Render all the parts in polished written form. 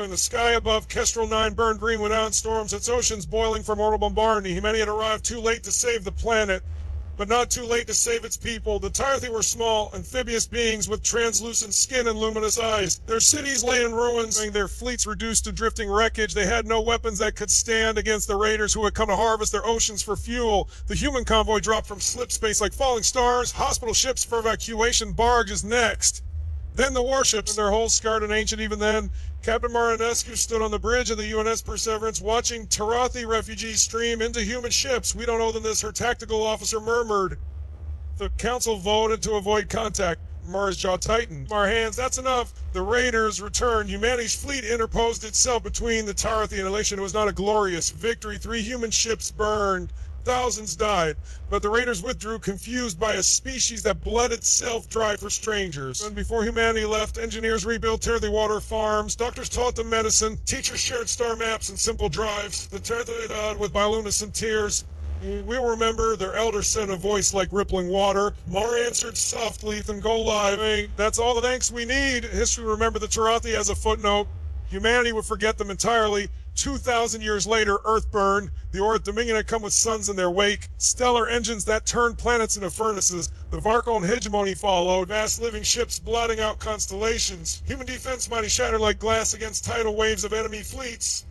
In the sky above, Kestrel 9 burned green without storms, its oceans boiling for mortal bombardment. Humanity had arrived too late to save the planet, but not too late to save its people. The Tyrathi were small, amphibious beings with translucent skin and luminous eyes. Their cities lay in ruins, their fleets reduced to drifting wreckage. They had no weapons that could stand against the raiders who had come to harvest their oceans for fuel. The human convoy dropped from slip space like falling stars. Hospital ships for evacuation barges next. Then the warships, their hulls scarred and ancient even then. Captain Marinescu stood on the bridge of the UNS Perseverance watching Tyrathi refugees stream into human ships. We don't owe them this, her tactical officer murmured. The council voted to avoid contact. Mara's jaw tightened. Our hands, that's enough. The raiders returned. Humanity's fleet interposed itself between the Tyrathi and Elation. It was not a glorious victory. 3 human ships burned. Thousands died, but the raiders withdrew, confused by a species that bled itself dry for strangers. And before humanity left, engineers rebuilt Tyrathi water farms, doctors taught them medicine, teachers shared star maps and simple drives. The Tyrathi died with bioluminescent tears. We'll remember, their elders sent a voice like rippling water. Mar answered softly, then go live. Hey, that's all the thanks we need. History will remember the Tyrathi as a footnote. Humanity would forget them entirely. 2,000 years later, Earth burned. The Orth Dominion had come with suns in their wake, stellar engines that turned planets into furnaces. The Varkon hegemony followed, vast living ships blotting out constellations. Human defense mighty shattered like glass against tidal waves of enemy fleets.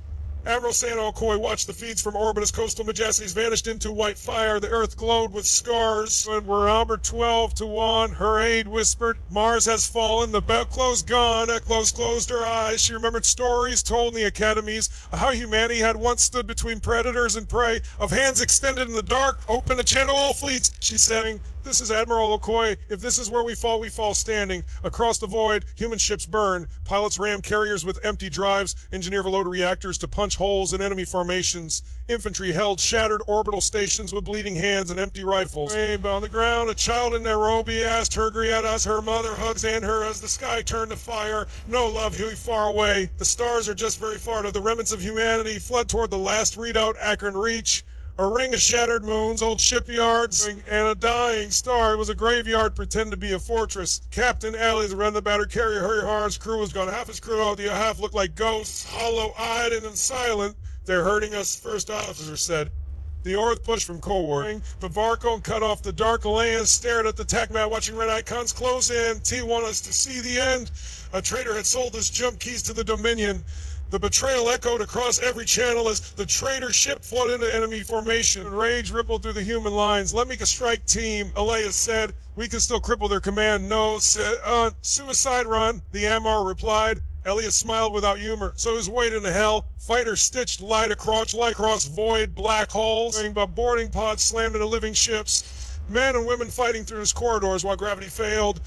Admiral Sano Okoye watched the feeds from orbit as coastal majesties vanished into white fire. The Earth glowed with scars. And we're Albert 12-1. Her aide whispered, Mars has fallen. The Belclo's gone. Eklos closed her eyes. She remembered stories told in the academies of how humanity had once stood between predators and prey, of hands extended in the dark, open to channel all fleets. She said, this is Admiral Okoye. If this is where we fall standing. Across the void, human ships burn. Pilots ram carriers with empty drives. Engineer load reactors to punch holes in enemy formations. Infantry held shattered orbital stations with bleeding hands and empty rifles. Babe, on the ground, a child in Nairobi asked her Grietas, her mother hugs and her as the sky turned to fire. No love, Huey, far away. The stars are just very far to the remnants of humanity fled toward the last redoubt, Akron Reach. A ring of shattered moons, old shipyards, and a dying star. It was a graveyard pretend to be a fortress. Captain Alley's ran the battered carrier. Hurry hard's crew was gone. Half his crew out the half looked like ghosts, hollow-eyed and silent. They're hurting us, first officer said. The Orth pushed from Cold but Varkon cut off the dark land, stared at the tack mat, watching red icons close in. T want us to see the end. A traitor had sold us jump keys to the Dominion. The betrayal echoed across every channel as the traitor ship flooded into enemy formation. Rage rippled through the human lines. Let me strike team, Elias said. We can still cripple their command. No, suicide run, the Amar replied. Elias smiled without humor. So his way into hell. Fighters stitched light across void, black holes. But boarding pods slammed into living ships. Men and women fighting through his corridors while gravity failed.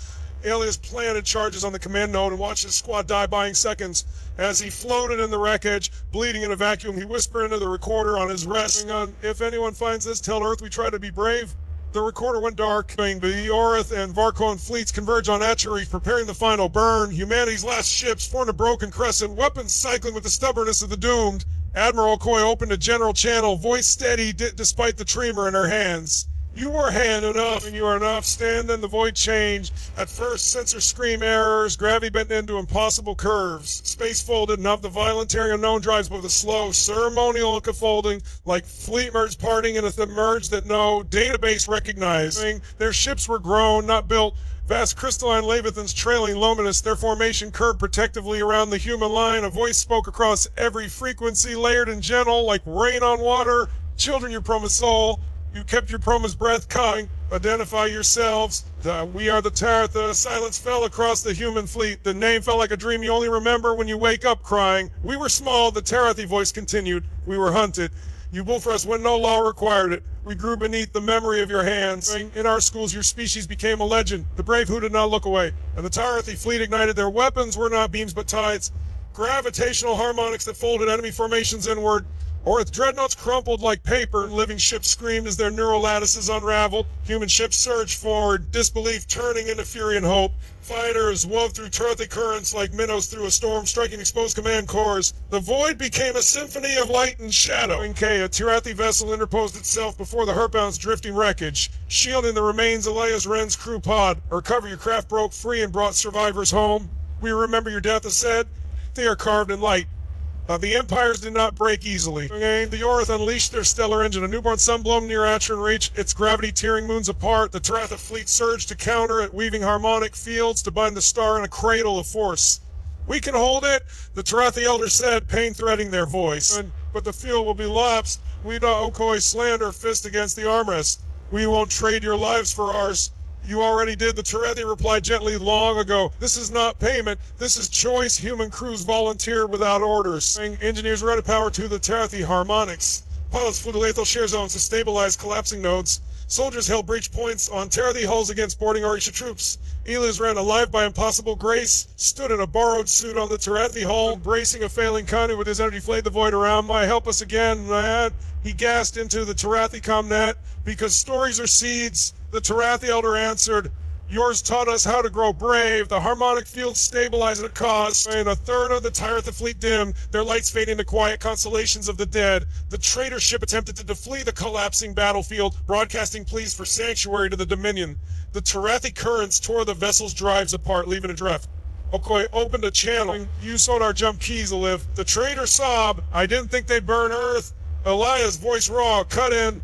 Elias planted charges on the command node and watched his squad die buying seconds. As he floated in the wreckage, bleeding in a vacuum, he whispered into the recorder on his rest, if anyone finds this, tell Earth we try to be brave. The recorder went dark. The Orth and Varkon fleets converge on Atchery, preparing the final burn. Humanity's last ships formed a broken crescent, weapons cycling with the stubbornness of the doomed. Admiral Okoye opened a general channel, voice steady despite the tremor in her hands. You are hand enough, and you are enough. Stand, then the void changed. At first, sensor scream errors, gravity bent into impossible curves. Space folded, enough the voluntary unknown drives with a slow, ceremonial folding, like fleet merge parting in a merge that no database recognizing. Their ships were grown, not built. Vast crystalline leviathans trailing luminous, their formation curved protectively around the human line. A voice spoke across every frequency, layered and gentle, like rain on water. Children, your promised soul. You kept your promised breath coming. Identify yourselves. We are the Tyrathi. Silence fell across the human fleet. The name felt like a dream you only remember when you wake up crying. We were small, the Tyrathi voice continued. We were hunted. You built for us when no law required it. We grew beneath the memory of your hands. In our schools, your species became a legend. The brave who did not look away. And the Tyrathi fleet ignited. Their weapons were not beams but tides. Gravitational harmonics that folded enemy formations inward. Orth dreadnoughts crumpled like paper. Living ships screamed as their neural lattices unraveled. Human ships surged forward, disbelief turning into fury and hope. Fighters wove through Tyrathi currents like minnows through a storm, striking exposed command cores. The void became a symphony of light and shadow. A Tyrathi vessel interposed itself before the Herbound's drifting wreckage, shielding the remains of Leia's Wren's crew pod. Her cover your craft broke free and brought survivors home. We remember your death, as said. They are carved in light. The empires did not break easily. The Orth unleashed their stellar engine. A newborn sun blown near Atron reach, its gravity tearing moons apart. The Taratha fleet surged to counter it, weaving harmonic fields to bind the star in a cradle of force. We can hold it, the Taratha elder said, pain threading their voice. But the field will be lapsed. We don't Okoi slant our fist against the armrest. We won't trade your lives for ours. You already did, the Taratha replied gently long ago. This is not payment. This is choice. Human crews volunteered without orders. Engineers routed power to the Taratha harmonics. Pilots flew to lethal share zones to stabilize collapsing nodes. Soldiers held breach points on Taratha hulls against boarding Orisha troops. Elias ran alive by impossible grace, stood in a borrowed suit on the Taratha hull, embracing a failing conduit with his energy flayed the void around. My help us again, lad. He gasped into the Taratha comnet. Because stories are seeds, the Taratha elder answered, yours taught us how to grow brave. The harmonic field stabilized at a cost, and a third of the Taratha fleet dimmed, their lights fading to quiet consolations of the dead. The traitor ship attempted to deflee the collapsing battlefield, broadcasting pleas for sanctuary to the Dominion. The Taratha currents tore the vessel's drives apart, leaving a drift. Okoi opened a channel. You sold our jump keys to live. The traitor sobbed. I didn't think they'd burn Earth. Elias, voice raw, cut in.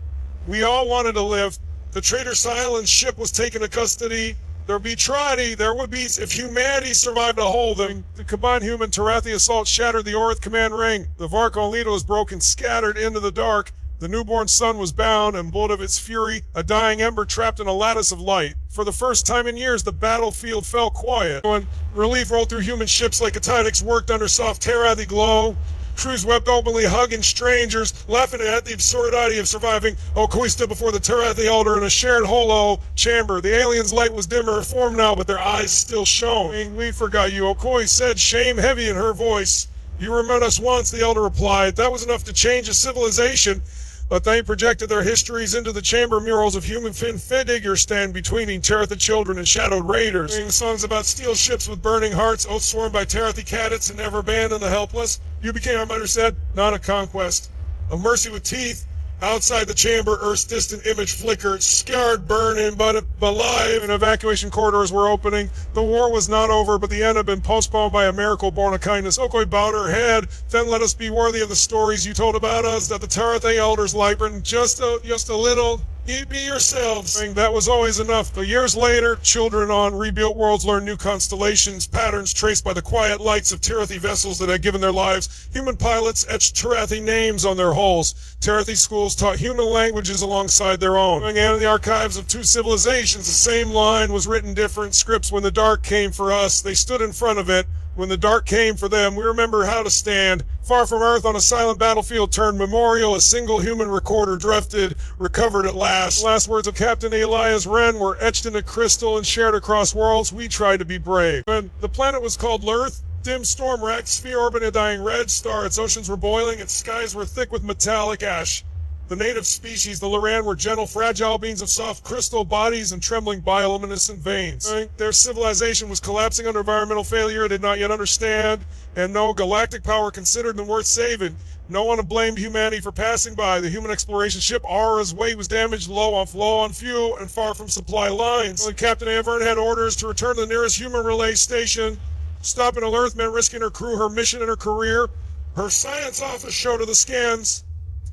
We all wanted to live. The traitor Silence ship was taken to custody. There would be if humanity survived a whole. The combined human Taratha assault shattered the Orth command ring. The Varkon Lido was broken, scattered into the dark. The newborn sun was bound, and blood of its fury, a dying ember trapped in a lattice of light. For the first time in years, the battlefield fell quiet. When relief rolled through human ships like a Tidix worked under soft Taratha glow, crews wept openly, hugging strangers, laughing at the absurdity of surviving. Okoi stood before the Taratha elder in a shared holo chamber. The aliens' light was dimmer, formed now, but their eyes still shone. We forgot you, Okoi said, shame heavy in her voice. You remembered us once, the elder replied. That was enough to change a civilization. But they projected their histories into the chamber murals of human figures stand between Taratha children and shadowed raiders. Sing songs about steel ships with burning hearts, oath sworn by Taratha cadets and never abandon the helpless. You became, our mother said, not a conquest. A mercy with teeth. Outside the chamber, Earth's distant image flickered, scarred, burning, but alive, and evacuation corridors were opening. The war was not over, but the end had been postponed by a miracle born of kindness. Okoi bowed her head. Then let us be worthy of the stories you told about us, that the Taratha elders lightened just a little. You be yourselves. That was always enough. But years later, children on rebuilt worlds learned new constellations, patterns traced by the quiet lights of Taratha vessels that had given their lives. Human pilots etched Taratha names on their hulls. Taratha schools taught human languages alongside their own. And in the archives of two civilizations, the same line was written different scripts. When the dark came for us, they stood in front of it. When the dark came for them, we remember how to stand. Far from Earth on a silent battlefield turned memorial, a single human recorder drifted, recovered at last. The last words of Captain Elias Wren were etched into crystal and shared across worlds. We tried to be brave. When the planet was called Lurth, dim storm racked, sphere orbiting a dying red star. Its oceans were boiling, its skies were thick with metallic ash. The native species, the Loran, were gentle, fragile beings of soft crystal bodies and trembling bioluminescent veins. Their civilization was collapsing under environmental failure it did not yet understand, and no galactic power considered them worth saving. No one blamed humanity for passing by. The human exploration ship Aura's weight was damaged, low on fuel, and far from supply lines. When Captain Avern had orders to return to the nearest human relay station, stopping on Earth meant risking her crew, her mission, and her career. Her science office showed her the scans.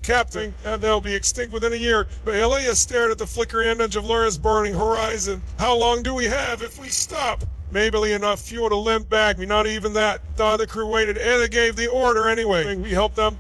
Captain, and they'll be extinct within a year. But Elias stared at the flickering image of Laura's burning horizon. How long do we have if we stop? Maybe enough fuel to limp back. Not even that. The crew waited, and they gave the order anyway. We helped them.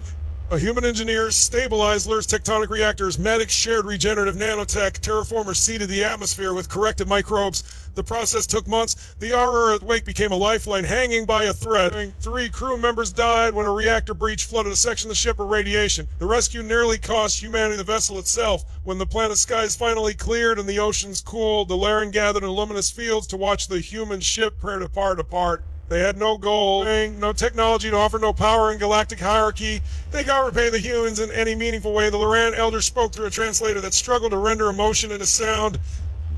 Human engineers stabilized Lur's tectonic reactors. Medics shared regenerative nanotech. Terraformers seeded the atmosphere with corrected microbes. The process took months. The Aurora wake became a lifeline hanging by a thread. 3 crew members died when a reactor breach flooded a section of the ship with radiation. The rescue nearly cost humanity the vessel itself. When the planet's skies finally cleared and the oceans cooled, the Laren gathered in luminous fields to watch the human ship tear apart. They had no goal, no technology to offer, no power in galactic hierarchy. They got to repay the humans in any meaningful way. The Loran elder spoke through a translator that struggled to render emotion into sound.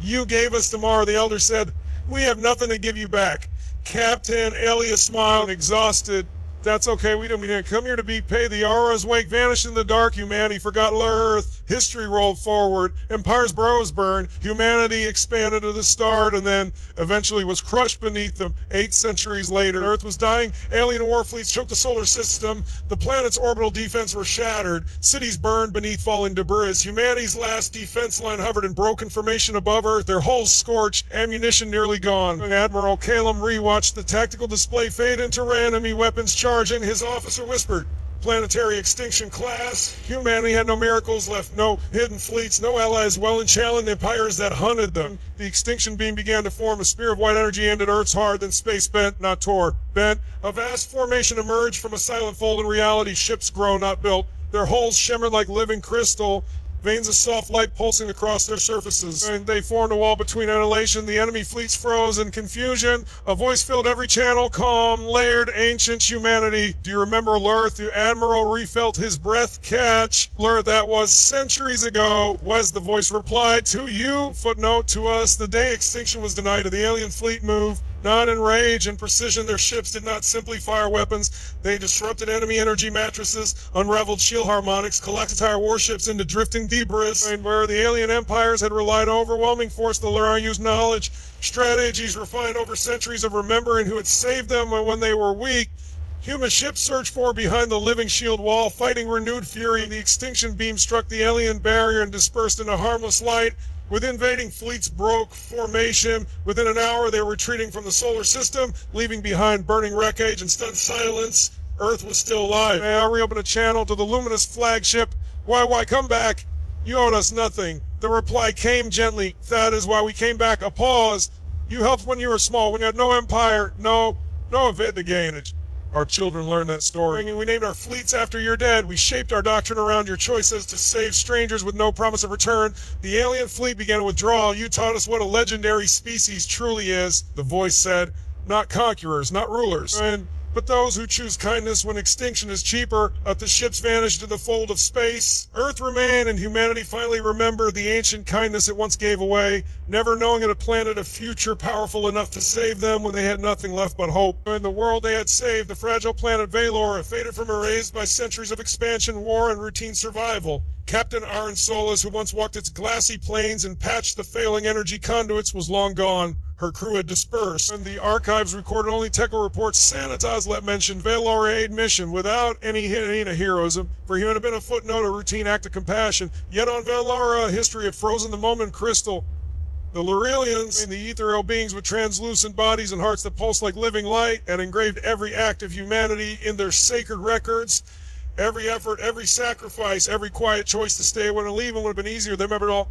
You gave us tomorrow, the elder said. We have nothing to give you back. Captain Elias smiled, exhausted. that's okay. We didn't come here to be paid. The aura's wake vanished in the dark. Humanity forgot Earth. History rolled forward. Empire's burrows burned. Humanity expanded to the start and then eventually was crushed beneath them 8 centuries later. Earth was dying. Alien war fleets choked the solar system. The planet's orbital defense were shattered. Cities burned beneath falling debris. Humanity's last defense line hovered in broken formation above Earth. Their hulls scorched. Ammunition nearly gone. Admiral Calum rewatched the tactical display fade into enemy weapons charging. His officer whispered, "Planetary extinction class. Humanity had no miracles left, no hidden fleets, no allies well and challenged empires that hunted them." The extinction beam began to form. A spear of white energy aimed at Earth's heart, then space bent, not tore. Bent. A vast formation emerged from a silent fold in reality. Ships grow, not built. Their hulls shimmered like living crystal. Veins of soft light pulsing across their surfaces. And they formed a wall between annihilation. The enemy fleets froze in confusion. A voice filled every channel. Calm, layered, ancient humanity. Do you remember Lurth? The Admiral refelt his breath catch. Lurth, that was centuries ago. Was the voice replied to you? Footnote to us. The day extinction was denied to the alien fleet move. Not in rage and precision, their ships did not simply fire weapons. They disrupted enemy energy matrices, unraveled shield harmonics, collected entire warships into drifting debris, and where the alien empires had relied on overwhelming force, the Lura used knowledge, strategies refined over centuries of remembering who had saved them when they were weak. Human ships searched for behind the living shield wall, fighting renewed fury. The extinction beam struck the alien barrier and dispersed in a harmless light. With invading fleets broke formation. Within an hour, they were retreating from the solar system, leaving behind burning wreckage and stunned silence. Earth was still alive. May I reopen a channel to the luminous flagship? Why, come back? You owed us nothing. The reply came gently. That is why we came back. A pause. You helped when you were small, when you had no empire, no advantage. Our children learned that story. We named our fleets after your dead. We shaped our doctrine around your choices to save strangers with no promise of return. The alien fleet began to withdraw. You taught us what a legendary species truly is, the voice said. Not conquerors, not rulers, but those who choose kindness when extinction is cheaper. The ships vanished in the fold of space. Earth remained, and humanity finally remembered the ancient kindness it once gave away, never knowing it had planted a future powerful enough to save them when they had nothing left but hope. In the world they had saved, the fragile planet Valor, faded from erased by centuries of expansion, war, and routine survival. Captain Arn Solis, who once walked its glassy plains and patched the failing energy conduits, was long gone. Her crew had dispersed, and the archives recorded only technical reports Sanitaz let mention Valor aid mission without any hint of heroism. For him, it had been a footnote, a routine act of compassion. Yet on Valora, history had frozen the moment crystal. The Lurelians, the ethereal beings with translucent bodies and hearts that pulse like living light, had engraved every act of humanity in their sacred records. Every effort, every sacrifice, every quiet choice to stay when and leave would have been easier. They remembered all.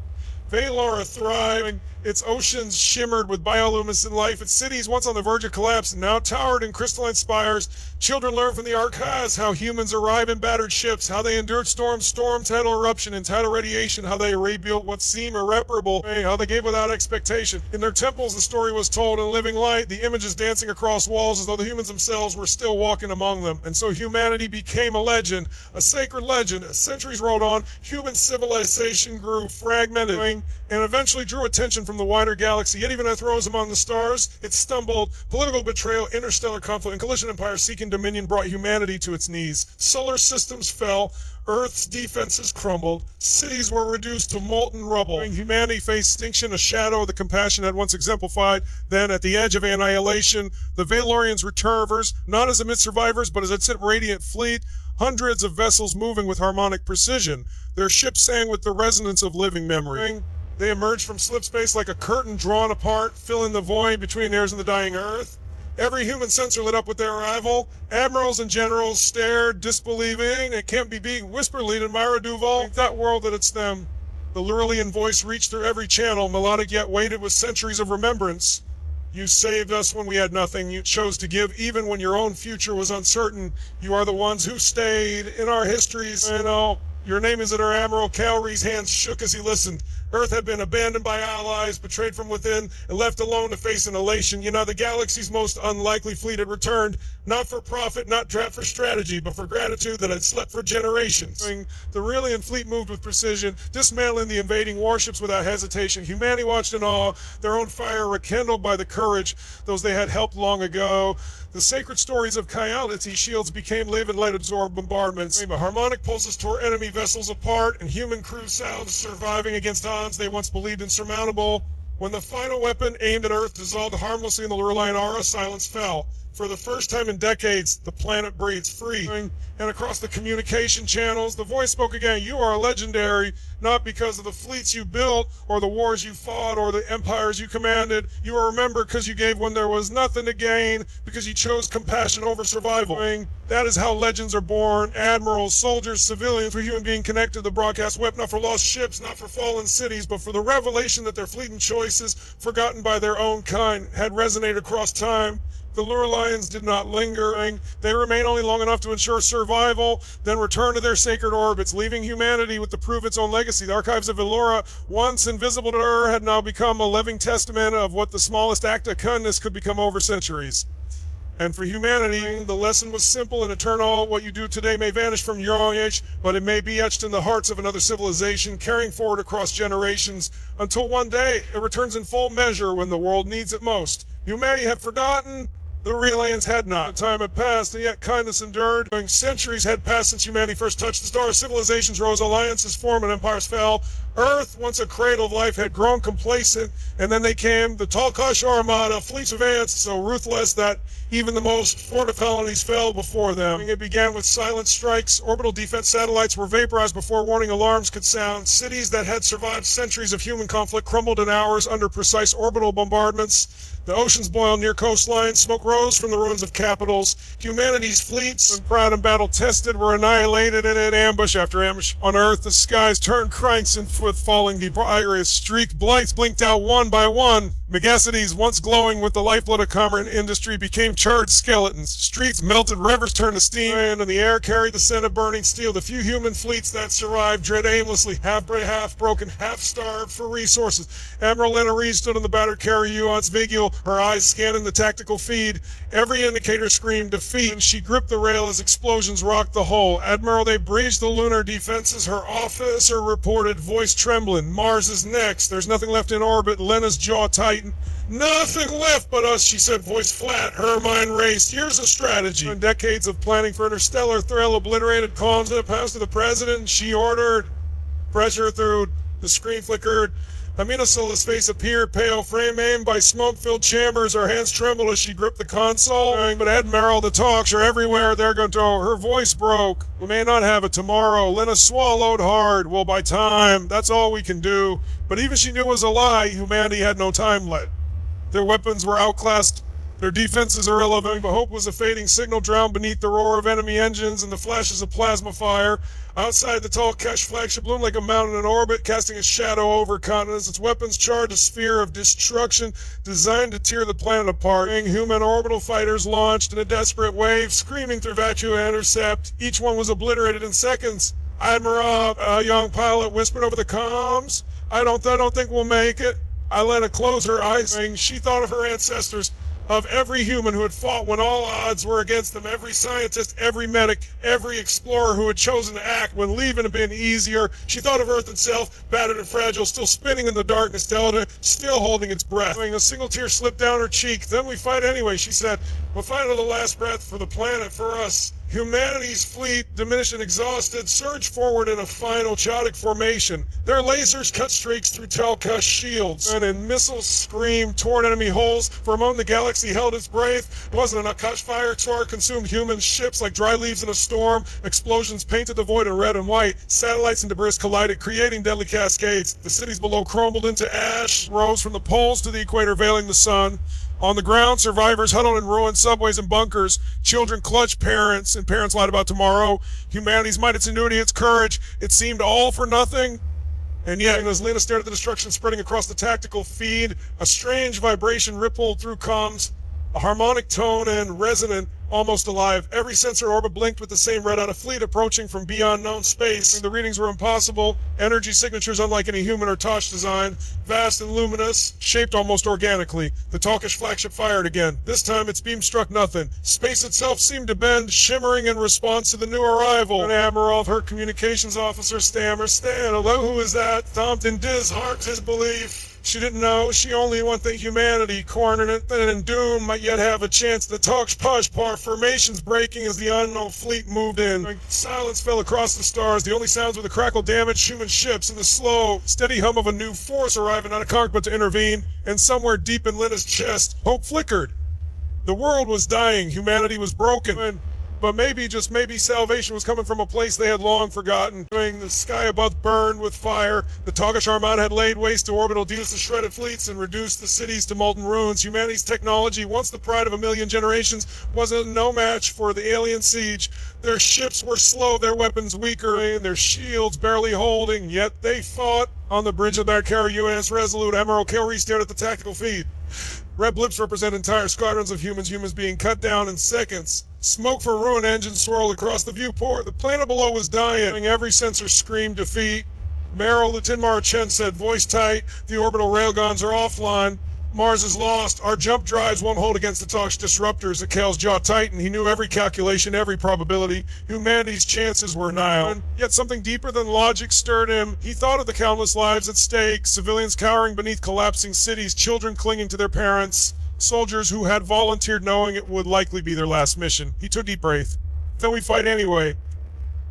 Valora thrived. Its oceans shimmered with bioluminescent life. Its cities, once on the verge of collapse, now towered in crystalline spires. Children learned from the archives how humans arrive in battered ships, how they endured storm, tidal eruption, and tidal radiation, how they rebuilt what seemed irreparable, how they gave without expectation. In their temples, the story was told in living light, the images dancing across walls as though the humans themselves were still walking among them. And so humanity became a legend, a sacred legend. As centuries rolled on, human civilization grew fragmented and eventually drew attention from the wider galaxy. Yet even as rose among the stars, it stumbled. Political betrayal, interstellar conflict, and collision empires seeking dominion brought humanity to its knees. Solar systems fell. Earth's defenses crumbled. Cities were reduced to molten rubble. Humanity faced extinction, a shadow of the compassion had once exemplified. Then, at the edge of annihilation, the Valorians returned, not as amid survivors, but as its radiant fleet. Hundreds of vessels moving with harmonic precision. Their ships sang with the resonance of living memory. They emerged from slip space like a curtain drawn apart, filling the void between theirs and the dying Earth. Every human sensor lit up with their arrival. Admirals and generals stared, disbelieving. It can't be being whisperly to Myra Duval. That world that it's them. The Lurlian voice reached through every channel, melodic yet weighted with centuries of remembrance. You saved us when we had nothing. You chose to give even when your own future was uncertain. You are the ones who stayed in our histories. And your name is at our Admiral Calry's hands shook as he listened. Earth had been abandoned by allies, betrayed from within, and left alone to face annihilation. The galaxy's most unlikely fleet had returned, not for profit, not trapped for strategy, but for gratitude that had slept for generations. The Aurelian fleet moved with precision, dismantling the invading warships without hesitation. Humanity watched in awe, their own fire rekindled by the courage those they had helped long ago. The sacred stories of Kaiality shields became live and light-absorbed bombardments. Harmonic pulses tore enemy vessels apart, and human crew sounds surviving against odds they once believed insurmountable. When the final weapon aimed at Earth dissolved harmlessly in the Lurline aura, silence fell. For the first time in decades, the planet breathes free. And across the communication channels, the voice spoke again. You are legendary, not because of the fleets you built, or the wars you fought, or the empires you commanded. You are remembered because you gave when there was nothing to gain, because you chose compassion over survival. That is how legends are born. Admirals, soldiers, civilians, for human being connected to the broadcast weapon, not for lost ships, not for fallen cities, but for the revelation that their fleeting choices, forgotten by their own kind, had resonated across time. The Lurlians did not linger. They remained only long enough to ensure survival, then return to their sacred orbits, leaving humanity with to prove its own legacy. The archives of Elora, once invisible to her, had now become a living testament of what the smallest act of kindness could become over centuries. And for humanity, the lesson was simple and eternal. What you do today may vanish from your own age, but it may be etched in the hearts of another civilization, carrying forward across generations, until one day it returns in full measure when the world needs it most. Humanity had forgotten, the Aurelians had not. Time had passed, and yet kindness endured. Centuries had passed since humanity first touched the stars. Civilizations rose, alliances formed, and empires fell. Earth, once a cradle of life, had grown complacent, and then they came, the Talkash Armada, fleets advanced, so ruthless that even the most fortified colonies fell before them. It began with silent strikes. Orbital defense satellites were vaporized before warning alarms could sound. Cities that had survived centuries of human conflict crumbled in hours under precise orbital bombardments. The oceans boiled near coastlines, smoke rose from the ruins of capitals. Humanity's fleets, proud and battle-tested, were annihilated in an ambush after ambush. On Earth, the skies turned crimson with falling debris. Streaked blights blinked out one by one. Megacities, once glowing with the lifeblood of commerce industry, became charred skeletons. Streets melted, rivers turned to steam, and the air carried the scent of burning steel. The few human fleets that survived dread aimlessly, half broken, half starved for resources. Admiral Lena Reed stood on the battered carrier Yuan's Vigil, her eyes scanning the tactical feed. Every indicator screamed defeat, and she gripped the rail as explosions rocked the hull. Admiral, they breached the lunar defenses. Her officer reported, voice trembling. Mars is next. There's nothing left in orbit. Lena's jaw tightened. Nothing left but us, she said, voice flat. Her mind raced. Here's a strategy. In decades of planning for interstellar thrill, obliterated calls in the past to the president. She ordered. Pressure through. The screen flickered. Aminosola's face appeared, pale, frame aimed by smoke-filled chambers. Her hands trembled as she gripped the console. But Admiral, the talks are everywhere. They're going to... Her voice broke. We may not have it tomorrow. Lena swallowed hard. Well, by time, that's all we can do. But even she knew it was a lie. Humanity had no time left. Their weapons were outclassed. Their defenses irrelevant, but hope was a fading signal drowned beneath the roar of enemy engines and the flashes of plasma fire. Outside, the tall Kesh flagship loomed like a mountain in orbit, casting a shadow over continents. Its weapons charged a sphere of destruction designed to tear the planet apart. Human orbital fighters launched in a desperate wave, screaming through vacuum intercept. Each one was obliterated in seconds. Admiral, a young pilot, whispered over the comms, I don't think we'll make it. Lena closed her eyes, saying she thought of her ancestors, of every human who had fought when all odds were against them, every scientist, every medic, every explorer who had chosen to act when leaving had been easier. She thought of Earth itself, battered and fragile, still spinning in the darkness, still holding its breath. A single tear slipped down her cheek. Then we fight anyway, she said. We'll fight to the last breath for the planet, for us. Humanity's fleet, diminished and exhausted, surged forward in a final chaotic formation. Their lasers cut streaks through Talkash shields, and missiles screamed toward enemy holes. For a moment, the galaxy held its breath. It wasn't an Akash fire torr consumed human ships like dry leaves in a storm. Explosions painted the void in red and white. Satellites and debris collided, creating deadly cascades. The cities below crumbled into ash, rose from the poles to the equator, veiling the sun. On the ground, survivors huddled in ruined subways and bunkers. Children clutched parents, and parents lied about tomorrow. Humanity's might, its ingenuity, its courage. It seemed all for nothing. And yet, as Lena stared at the destruction spreading across the tactical feed, a strange vibration rippled through comms. a harmonic tone and resonant, almost alive. Every sensor orbit blinked with the same red on a fleet approaching from beyond known space. The readings were impossible. Energy signatures unlike any human or Tosh design. Vast and luminous, shaped almost organically. The Talkish flagship fired again. This time its beam struck nothing. Space itself seemed to bend, shimmering in response to the new arrival. An admiral of her communications officer stammered, "Stan, hello, who is that?" Thompson disheartened his belief. She didn't know. She only wanted the humanity, coordinate and doom might yet have a chance. The Talk's push par formations breaking as the unknown fleet moved in. Silence fell across the stars. The only sounds were the crackle damaged human ships and the slow, steady hum of a new force arriving, not a conqueror to intervene. And somewhere deep in Linda's chest, hope flickered. The world was dying. Humanity was broken. But maybe, just maybe, salvation was coming from a place they had long forgotten. The sky above burned with fire. The Talkish Armada had laid waste to orbital deals to shredded fleets and reduced the cities to molten ruins. Humanity's technology, once the pride of a million generations, was no match for the alien siege. Their ships were slow, their weapons weaker, and their shields barely holding, yet they fought. On the bridge of that carrier UNS Resolute, Admiral Kelry stared at the tactical feed. Red blips represent entire squadrons of humans being cut down in seconds. Smoke from ruined engines swirled across the viewport. The planet below was dying. Every sensor screamed defeat. Meryl, Lieutenant Mara Chen said, voice tight, the orbital railguns are offline. Mars is lost. Our jump drives won't hold against the Talk's disruptors. Akel's jaw tightened. He knew every calculation, every probability. Humanity's chances were nigh. Yet something deeper than logic stirred him. He thought of the countless lives at stake, civilians cowering beneath collapsing cities, children clinging to their parents, soldiers who had volunteered knowing it would likely be their last mission. He took a deep breath. Then we fight anyway.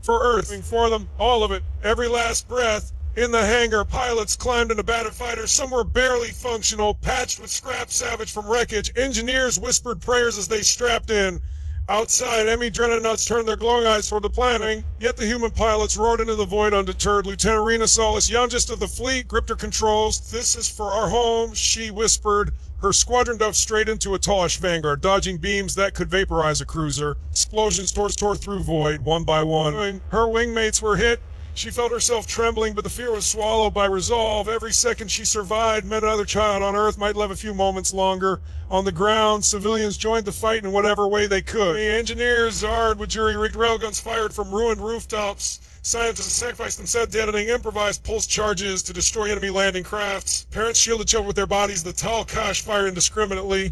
For Earth, for them, all of it, every last breath. In the hangar, pilots climbed into battered fighters. Some were barely functional, patched with scrap salvage from wreckage. Engineers whispered prayers as they strapped in. Outside, Emmy dreadnoughts turned their glowing eyes toward the planet. Yet the human pilots roared into the void undeterred. Lieutenant Rena Solis, youngest of the fleet, gripped her controls. "This is for our home," she whispered. Her squadron dove straight into a tallish vanguard, dodging beams that could vaporize a cruiser. Explosions tore through void, one by one. Her wingmates were hit. She felt herself trembling, but the fear was swallowed by resolve. Every second she survived meant another child on Earth might live a few moments longer. On the ground, civilians joined the fight in whatever way they could. The engineers, Zard with jury-rigged railguns fired from ruined rooftops. Scientists sacrificed themselves, detonating improvised pulse charges to destroy enemy landing crafts. Parents shielded children with their bodies. The Talkish fired indiscriminately.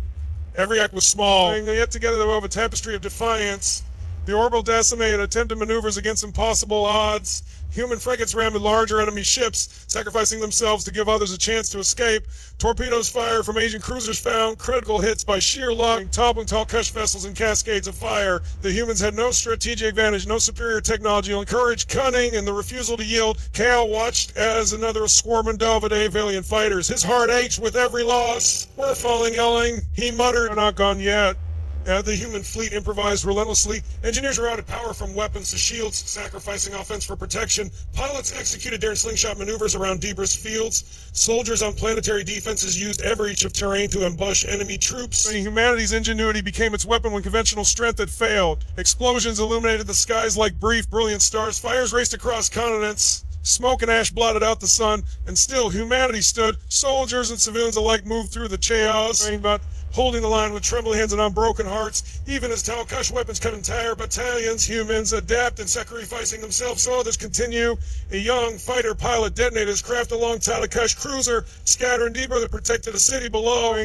Every act was small, yet together they wove a tapestry of defiance. The orbital decimated, attempted maneuvers against impossible odds. Human frigates rammed larger enemy ships, sacrificing themselves to give others a chance to escape. Torpedoes fired from Asian cruisers found critical hits by sheer luck, toppling Talkish vessels in cascades of fire. The humans had no strategic advantage, no superior technology, only courage, cunning, and the refusal to yield. Cal watched as another swarming dove at alien fighters. His heart ached with every loss. "We're falling, yelling," he muttered. "We're not gone yet." The human fleet improvised relentlessly. Engineers routed power from weapons to shields, sacrificing offense for protection. Pilots executed daring slingshot maneuvers around debris fields. Soldiers on planetary defenses used every inch of terrain to ambush enemy troops. Humanity's ingenuity became its weapon when conventional strength had failed. Explosions illuminated the skies like brief, brilliant stars. Fires raced across continents. Smoke and ash blotted out the sun, and still humanity stood. Soldiers and civilians alike moved through the chaos, but holding the line with trembling hands and unbroken hearts. Even as Talkish weapons cut entire battalions, humans adapt and sacrificing themselves so others continue. A young fighter pilot detonated his craft along Talkish cruiser, scattering deeper that protected a city below.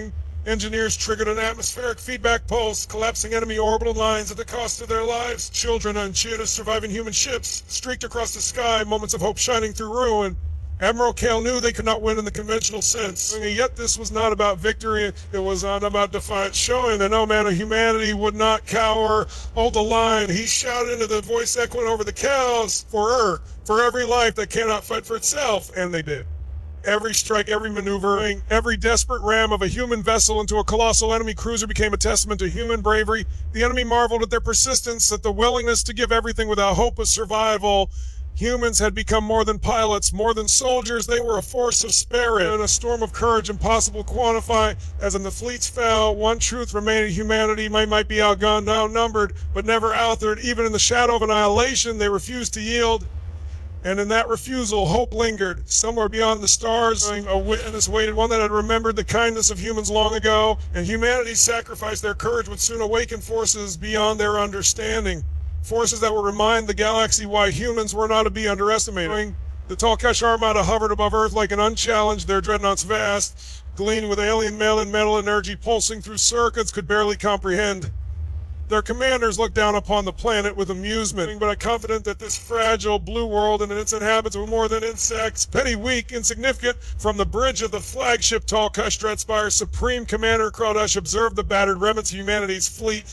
Engineers triggered an atmospheric feedback pulse, collapsing enemy orbital lines at the cost of their lives. Children and cheetahs surviving human ships streaked across the sky, moments of hope shining through ruin. Admiral Kale knew they could not win in the conventional sense. Yet this was not about victory, it was not about defiance, showing that no man of humanity would not cower. Hold the line, he shouted into the voice echoing over the cows, for Earth, for every life that cannot fight for itself, and they did. Every strike, every maneuver, every desperate ram of a human vessel into a colossal enemy cruiser became a testament to human bravery. The enemy marveled at their persistence, at the willingness to give everything without hope of survival. Humans had become more than pilots, more than soldiers. They were a force of spirit and a storm of courage impossible to quantify. As in the fleets fell, one truth remained: humanity might be outgunned, outnumbered, but never outnumbered. Even in the shadow of annihilation, they refused to yield. And in that refusal, hope lingered. Somewhere beyond the stars, a witness waited, one that had remembered the kindness of humans long ago, and humanity sacrificed their courage would soon awaken forces beyond their understanding. Forces that would remind the galaxy why humans were not to be underestimated. The Talkesh Armada hovered above Earth like an unchallenged, their dreadnoughts vast, gleaming with alien mail and metal energy pulsing through circuits could barely comprehend. Their commanders looked down upon the planet with amusement, but confident that this fragile blue world and its inhabitants were more than insects, petty, weak, insignificant. From the bridge of the flagship Talkesh Dreadspire, Supreme Commander Kraldash observed the battered remnants of humanity's fleet.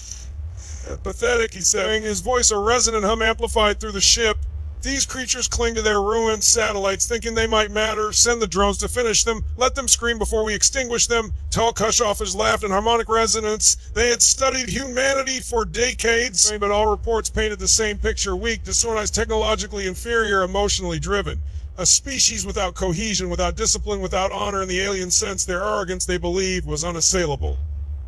Pathetic, he said, his voice a resonant hum amplified through the ship. These creatures cling to their ruined satellites, thinking they might matter. Send the drones to finish them. Let them scream before we extinguish them. Talkesh officers laughed in harmonic resonance. They had studied humanity for decades, but all reports painted the same picture: weak, disorganized, technologically inferior, emotionally driven. A species without cohesion, without discipline, without honor in the alien sense. Their arrogance, they believed, was unassailable.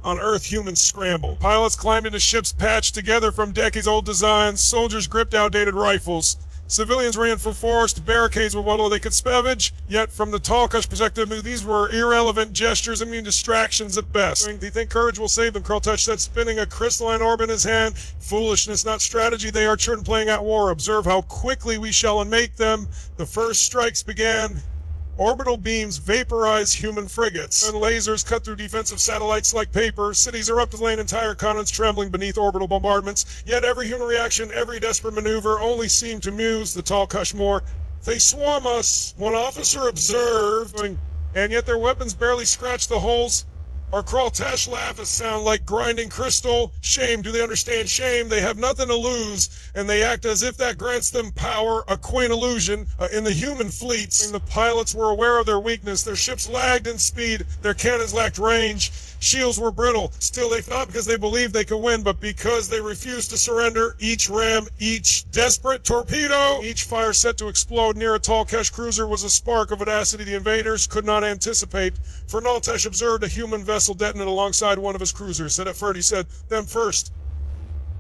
On Earth, humans scrambled. Pilots climbed into ships patched together from decades-old designs. Soldiers gripped outdated rifles. Civilians reinforced barricades with what they could salvage, yet from the Talkesh perspective, these were irrelevant gestures, immune distractions at best. Do you think courage will save them? Kraldash said, spinning a crystalline orb in his hand. Foolishness, not strategy. They are children playing at war. Observe how quickly we shall unmake them. The first strikes began. Orbital beams vaporize human frigates, and lasers cut through defensive satellites like paper. Cities erupted, laying entire continents trembling beneath orbital bombardments. Yet every human reaction, every desperate maneuver only seemed to amuse the Talkesh more. They swarm us, one officer observed, and yet their weapons barely scratch the holes. Our Kraldash laugh is sound like grinding crystal. Shame, do they understand shame? They have nothing to lose, and they act as if that grants them power, a quaint illusion. In the human fleets, the pilots were aware of their weakness. Their ships lagged in speed, their cannons lacked range. Shields were brittle. Still, they fought because they believed they could win, but because they refused to surrender. Each ram, each desperate torpedo, each fire set to explode near a Talkesh cruiser was a spark of audacity the invaders could not anticipate. For Kraldash observed a human vessel detonate alongside one of his cruisers. Said at first, he said, them first,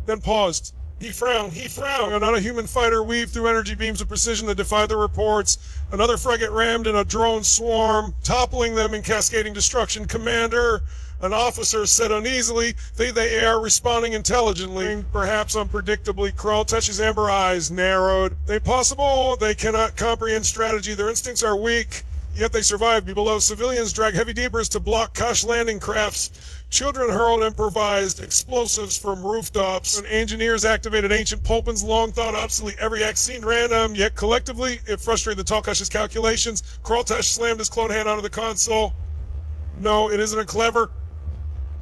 then paused. He frowned. Not a human fighter weaved through energy beams of precision that defied the reports. Another frigate rammed in a drone swarm, toppling them in cascading destruction. Commander, an officer said uneasily, they are responding intelligently, perhaps unpredictably. Kraldash's amber eyes narrowed. They possible, they cannot comprehend strategy. Their instincts are weak, yet they survive. Below, civilians drag heavy deepers to block Kosh landing crafts. Children hurled improvised explosives from rooftops, and engineers activated ancient pulpins long thought obsolete. Every act seemed random, yet collectively it frustrated the Talkesh's calculations. Kraldash slammed his clone hand onto the console. No, it isn't a clever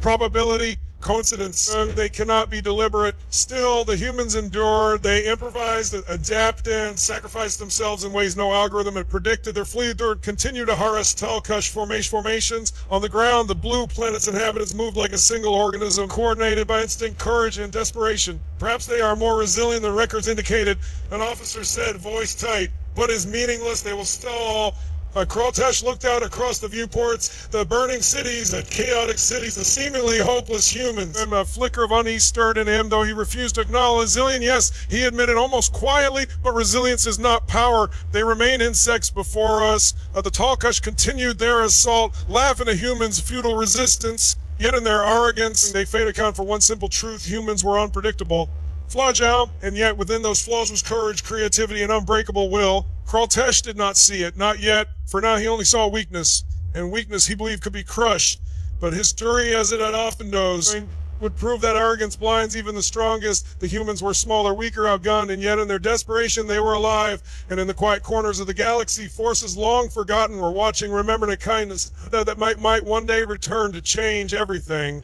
probability, coincidence. They cannot be deliberate. Still, the humans endured. They improvised, adapted, sacrificed themselves in ways no algorithm had predicted. Their fleet would continue to harass Talkesh formations. On the ground, the blue planet's inhabitants moved like a single organism, coordinated by instinct, courage, and desperation. Perhaps they are more resilient than records indicated. An officer said, voice tight, but is meaningless. They will stall. Kraldash looked out across the viewports, the burning cities, the chaotic cities, the seemingly hopeless humans. And a flicker of unease stirred in him, though he refused to acknowledge. Resilient, yes, he admitted almost quietly, but resilience is not power. They remain insects before us. The Talkesh continued their assault, laughing at humans' futile resistance. Yet in their arrogance, they failed to account for one simple truth: humans were unpredictable. Fragile, and yet within those flaws was courage, creativity, and unbreakable will. Kraldash did not see it, not yet. For now he only saw weakness, and weakness he believed could be crushed. But history, as it often does, would prove that arrogance blinds even the strongest. The humans were smaller, weaker, outgunned, and yet in their desperation they were alive. And in the quiet corners of the galaxy, forces long forgotten were watching, remembering a kindness that might one day return to change everything.